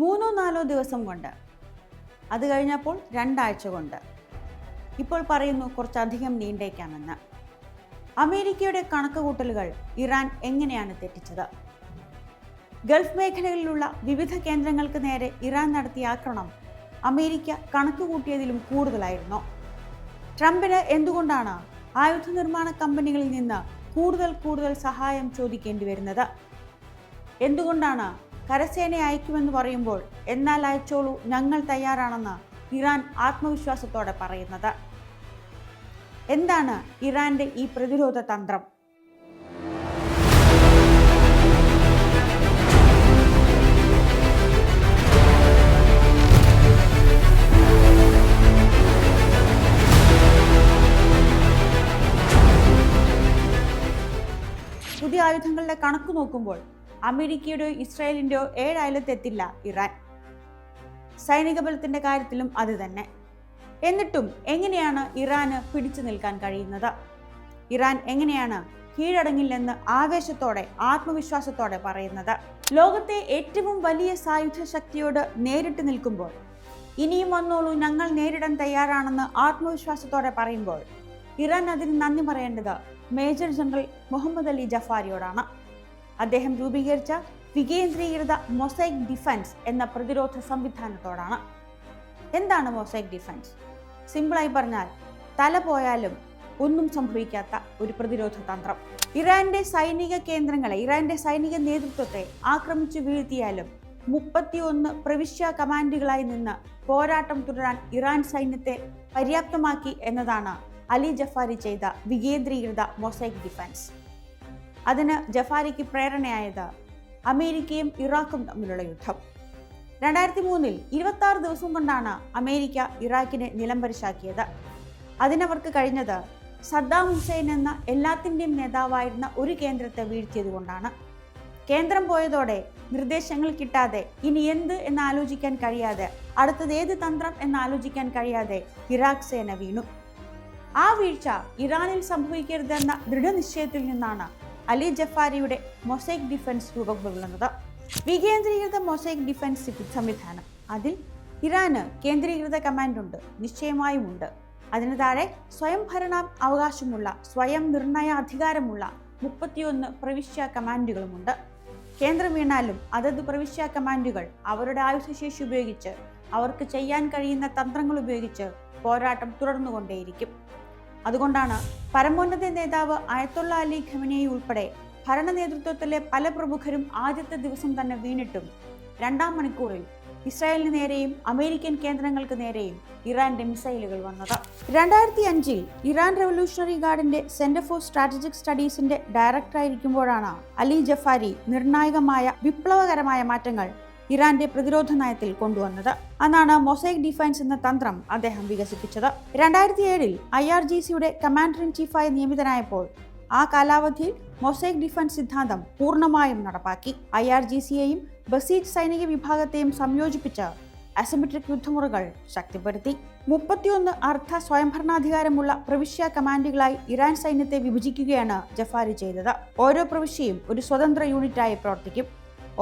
3-4 ദിവസം കൊണ്ട്, അത് കഴിഞ്ഞപ്പോൾ 2 ആഴ്ച കൊണ്ട്, ഇപ്പോൾ പറയുന്നു കുറച്ചധികം നീണ്ടേക്കാമെന്ന്. അമേരിക്കയുടെ കണക്കുകൂട്ടലുകൾ ഇറാൻ എങ്ങനെയാണ് തെറ്റിച്ചത്? ഗൾഫ് മേഖലകളിലുള്ള വിവിധ കേന്ദ്രങ്ങൾക്ക് നേരെ ഇറാൻ നടത്തിയ ആക്രമണം അമേരിക്ക കണക്കുകൂട്ടിയതിലും കൂടുതലായിരുന്നു. ട്രംപിന് എന്തുകൊണ്ടാണ് ആയുധ നിർമ്മാണ കമ്പനികളിൽ നിന്ന് കൂടുതൽ സഹായം ചോദിക്കേണ്ടി വരുന്നത്? എന്തുകൊണ്ടാണ് കരസേനയെ അയക്കുമെന്ന് പറയുമ്പോൾ എന്നാൽ അയച്ചോളൂ, ഞങ്ങൾ തയ്യാറാണെന്ന് ഇറാൻ ആത്മവിശ്വാസത്തോടെ പറയുന്നത്? എന്താണ് ഇറാന്റെ ഈ പ്രതിരോധ തന്ത്രം? പുതിയ ആയുധങ്ങളുടെ കണക്ക് നോക്കുമ്പോൾ അമേരിക്കയുടെയോ ഇസ്രായേലിന്റെയോ 7 അയലത്തെത്തില്ല ഇറാൻ. സൈനിക ബലത്തിന്റെ കാര്യത്തിലും അത് തന്നെ. എന്നിട്ടും എങ്ങനെയാണ് ഇറാന് പിടിച്ചു നിൽക്കാൻ കഴിയുന്നത്? ഇറാൻ എങ്ങനെയാണ് കീഴടങ്ങില്ലെന്ന് ആവേശത്തോടെ ആത്മവിശ്വാസത്തോടെ പറയുന്നത്? ലോകത്തെ ഏറ്റവും വലിയ സായുധ ശക്തിയോട് നേരിട്ട് നിൽക്കുമ്പോൾ ഇനിയും വന്നോളൂ, ഞങ്ങൾ നേരിടാൻ തയ്യാറാണെന്ന് ആത്മവിശ്വാസത്തോടെ പറയുമ്പോൾ ഇറാൻ അതിന് നന്ദി പറയേണ്ടത് മേജർ ജനറൽ മുഹമ്മദ് അലി ജഫാരിയോടാണ്. അദ്ദേഹം രൂപീകരിച്ച വികേന്ദ്രീകൃത മൊസൈക് ഡിഫൻസ് എന്ന പ്രതിരോധ സംവിധാനത്തോടാണ്. എന്താണ് മൊസൈക് ഡിഫൻസ്? സിമ്പിളായി പറഞ്ഞാൽ, തല പോയാലും ഒന്നും സംഭവിക്കാത്ത ഒരു പ്രതിരോധ തന്ത്രം. ഇറാന്റെ സൈനിക കേന്ദ്രങ്ങളെ, ഇറാന്റെ സൈനിക നേതൃത്വത്തെ ആക്രമിച്ചു വീഴ്ത്തിയാലും 31 പ്രവിശ്യ കമാൻഡുകളായി നിന്ന് പോരാട്ടം തുടരാൻ ഇറാൻ സൈന്യത്തെ പര്യാപ്തമാക്കി എന്നതാണ് അലി ജഫാരി ചെയ്ത വികേന്ദ്രീകൃത മൊസൈക് ഡിഫൻസ്. അതിന് ജഫാരിക്ക് പ്രേരണയായത് അമേരിക്കയും ഇറാഖും തമ്മിലുള്ള യുദ്ധം. 2003 26 ദിവസം കൊണ്ടാണ് അമേരിക്ക ഇറാഖിനെ നിലംപരിശാക്കിയത്. അതിനവർക്ക് കഴിഞ്ഞത് സദ്ദാം ഹുസൈൻ എന്ന എല്ലാത്തിൻ്റെയും നേതാവായിരുന്ന ഒരു കേന്ദ്രത്തെ വീഴ്ത്തിയതുകൊണ്ടാണ്. കേന്ദ്രം പോയതോടെ നിർദ്ദേശങ്ങൾ കിട്ടാതെ ഇനി എന്ത് എന്നാലോചിക്കാൻ കഴിയാതെ, അടുത്തത് ഏത് തന്ത്രം എന്നാലോചിക്കാൻ കഴിയാതെ ഇറാഖ് സേന വീണു. ആ വീഴ്ച ഇറാനിൽ സംഭവിക്കരുതെന്ന ദൃഢനിശ്ചയത്തിൽ നിന്നാണ് അലി ജഫാരിയുടെ മൊസൈക് ഡിഫൻസ് രൂപം കൊള്ളുന്നത്. വികേന്ദ്രീകൃത മൊസൈക് ഡിഫൻസ് സംവിധാനം. അതിൽ ഇറാന് കേന്ദ്രീകൃത കമാൻഡുണ്ട്, നിശ്ചയമായും ഉണ്ട്. അതിന് താഴെ സ്വയം ഭരണ അവകാശമുള്ള, സ്വയം നിർണയ അധികാരമുള്ള 31 പ്രവിശ്യ കമാൻഡുകളുമുണ്ട്. കേന്ദ്രം വീണാലും അതത് പ്രവിശ്യ കമാൻഡുകൾ അവരുടെ ആയുധശേഷി ഉപയോഗിച്ച്, അവർക്ക് ചെയ്യാൻ കഴിയുന്ന തന്ത്രങ്ങൾ ഉപയോഗിച്ച് പോരാട്ടം തുടർന്നുകൊണ്ടേയിരിക്കും. അതുകൊണ്ടാണ് പരമോന്നത നേതാവ് അയത്തുള്ള അലി ഖമനേയി ഉൾപ്പെടെ ഭരണ നേതൃത്വത്തിലെ പല പ്രമുഖരും ആദ്യത്തെ ദിവസം തന്നെ വീണിട്ടും 2-ാം മണിക്കൂറിൽ ഇസ്രായേലിന് നേരെയും അമേരിക്കൻ കേന്ദ്രങ്ങൾക്ക് നേരെയും ഇറാന്റെ മിസൈലുകൾ വന്നത്. 2005 ഇറാൻ റവല്യൂഷണറി ഗാർഡിന്റെ സെന്റർ ഫോർ സ്ട്രാറ്റജിക് സ്റ്റഡീസിന്റെ ഡയറക്ടറായിരിക്കുമ്പോഴാണ് അലി ജഫാരി നിർണായകമായ വിപ്ലവകരമായ മാറ്റങ്ങൾ ഇറാന്റെ പ്രതിരോധ നയത്തിൽ കൊണ്ടുവന്നത്. അന്നാണ് മൊസൈക് ഡിഫൻസ് എന്ന തന്ത്രം അദ്ദേഹം വികസിപ്പിച്ചത്. 2007 IRGCയുടെ കമാൻഡർ ഇൻ ചീഫായി നിയമിതനായപ്പോൾ ആ കാലാവധിയിൽ മൊസൈക് ഡിഫൻസ് സിദ്ധാന്തം പൂർണ്ണമായും നടപ്പാക്കി. IRGCയെയും ബസീജ് സൈനിക വിഭാഗത്തെയും സംയോജിപ്പിച്ച് അസിമെട്രിക് യുദ്ധമുറകൾ ശക്തിപ്പെടുത്തി. 31 അർദ്ധ സ്വയംഭരണാധികാരമുള്ള പ്രവിശ്യ കമാൻഡുകളായി ഇറാൻ സൈന്യത്തെ വിഭജിക്കുകയാണ് ജഫാരി ചെയ്തത്. ഓരോ പ്രവിശ്യയും ഒരു സ്വതന്ത്ര യൂണിറ്റായി പ്രവർത്തിക്കും.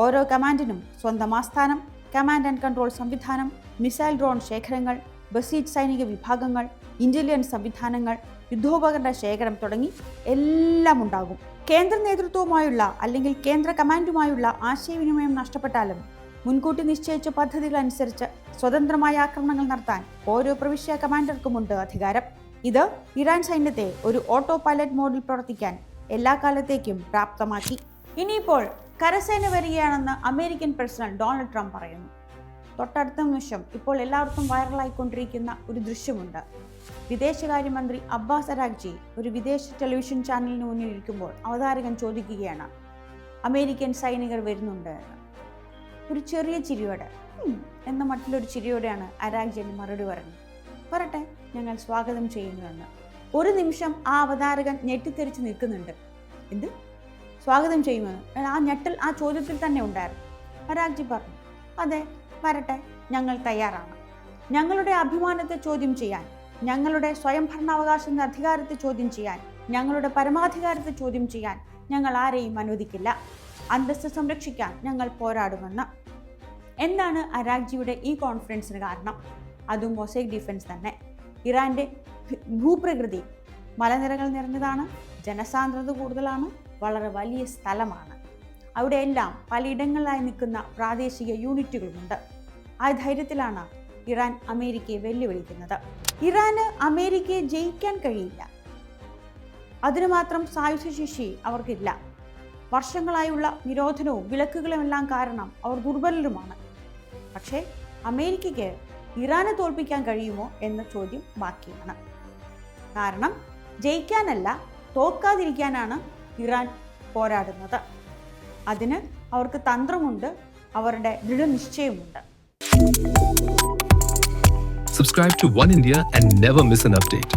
ഓരോ കമാൻഡിനും സ്വന്തം ആസ്ഥാനം, കമാൻഡ് ആൻഡ് കൺട്രോൾ സംവിധാനം, മിസൈൽ ഡ്രോൺ ശേഖരങ്ങൾ, ബസീജ് സൈനിക വിഭാഗങ്ങൾ, ഇന്റലിജൻസ് സംവിധാനങ്ങൾ, യുദ്ധോപകരണ ശേഖരം തുടങ്ങി എല്ലാം ഉണ്ടാകും. കേന്ദ്ര നേതൃത്വവുമായുള്ള അല്ലെങ്കിൽ കേന്ദ്ര കമാൻഡുമായുള്ള ആശയവിനിമയം നഷ്ടപ്പെട്ടാലും മുൻകൂട്ടി നിശ്ചയിച്ച പദ്ധതികൾ അനുസരിച്ച് സ്വതന്ത്രമായ ആക്രമണങ്ങൾ നടത്താൻ ഓരോ പ്രവിശ്യ കമാൻഡർക്കുമുണ്ട് അധികാരം. ഇത് ഇറാൻ സൈന്യത്തെ ഒരു ഓട്ടോ പൈലറ്റ് മോഡിൽ പ്രവർത്തിക്കാൻ എല്ലാ കാലത്തേക്കും പ്രാപ്തമാക്കി. ഇനിയിപ്പോൾ കരസേന വരികയാണെന്ന് അമേരിക്കൻ പ്രസിഡന്റ് ഡൊണാൾഡ് ട്രംപ് പറയുന്നു. തൊട്ടടുത്ത നിമിഷം ഇപ്പോൾ എല്ലാവർക്കും വൈറലായിക്കൊണ്ടിരിക്കുന്ന ഒരു ദൃശ്യമുണ്ട്. വിദേശകാര്യമന്ത്രി അബ്ബാസ് അരാഗ്ചി ഒരു വിദേശ ടെലിവിഷൻ ചാനലിന് മുന്നിൽ ഇരിക്കുമ്പോൾ അവതാരകൻ ചോദിക്കുകയാണ്, അമേരിക്കൻ സൈനികർ വരുന്നുണ്ട് എന്ന്. ഒരു ചെറിയ ചിരിയോടെ എന്ന മറ്റുള്ളൊരു ചിരിയോടെയാണ് അരാഗ്ചിയുടെ മറുപടി പറഞ്ഞത്. വരട്ടെ, ഞങ്ങൾ സ്വാഗതം ചെയ്യുന്നുവെന്ന്. ഒരു നിമിഷം ആ അവതാരകൻ ഞെട്ടിത്തെറിച്ച് നിൽക്കുന്നുണ്ട്. എന്ത് സ്വാഗതം ചെയ്യുമെന്ന്? ആ ഞെട്ടൽ ആ ചോദ്യത്തിൽ തന്നെ ഉണ്ടായിരുന്നു. അരാഗ്ചി പറഞ്ഞു, അതെ, വരട്ടെ, ഞങ്ങൾ തയ്യാറാണ്. ഞങ്ങളുടെ അഭിമാനത്തെ ചോദ്യം ചെയ്യാൻ, ഞങ്ങളുടെ സ്വയംഭരണാവകാശത്തിന്റെ അധികാരത്തെ ചോദ്യം ചെയ്യാൻ, ഞങ്ങളുടെ പരമാധികാരത്തെ ചോദ്യം ചെയ്യാൻ ഞങ്ങൾ ആരെയും അനുവദിക്കില്ല. അന്തസ്സ് സംരക്ഷിക്കാൻ ഞങ്ങൾ പോരാടുമെന്ന്. എന്താണ് അരാഗ്ജിയുടെ ഈ കോൺഫിഡൻസിന് കാരണം? അതും മൊസൈക് ഡിഫൻസ് തന്നെ. ഇറാൻ്റെ ഭൂപ്രകൃതി മലനിരകൾ നിറഞ്ഞതാണ്, ജനസാന്ദ്രത കൂടുതലാണ്, വളരെ വലിയ സ്ഥലമാണ്. അവിടെയെല്ലാം പലയിടങ്ങളിലായി നിൽക്കുന്ന പ്രാദേശിക യൂണിറ്റുകളുമുണ്ട്. ആ ധൈര്യത്തിലാണ് ഇറാൻ അമേരിക്കയെ വെല്ലുവിളിക്കുന്നത്. ഇറാന് അമേരിക്കയെ ജയിക്കാൻ കഴിയില്ല, അതിനു മാത്രം സായുധശേഷി അവർക്കില്ല. വർഷങ്ങളായുള്ള നിരോധനവും വിലക്കുകളുമെല്ലാം കാരണം അവർ ദുർബലരുമാണ്. പക്ഷേ അമേരിക്കയ്ക്ക് ഇറാനെ തോൽപ്പിക്കാൻ കഴിയുമോ എന്ന ചോദ്യം ബാക്കിയാണ്. കാരണം ജയിക്കാനല്ല, തോൽക്കാതിരിക്കാനാണ് ഇറാൻ പോരാടുന്നത്. അതിന് അവർക്ക് തന്ത്രമുണ്ട്, അവരുടെ ദൃഢനിശ്ചയമുണ്ട്. Subscribe to One India and never miss an update.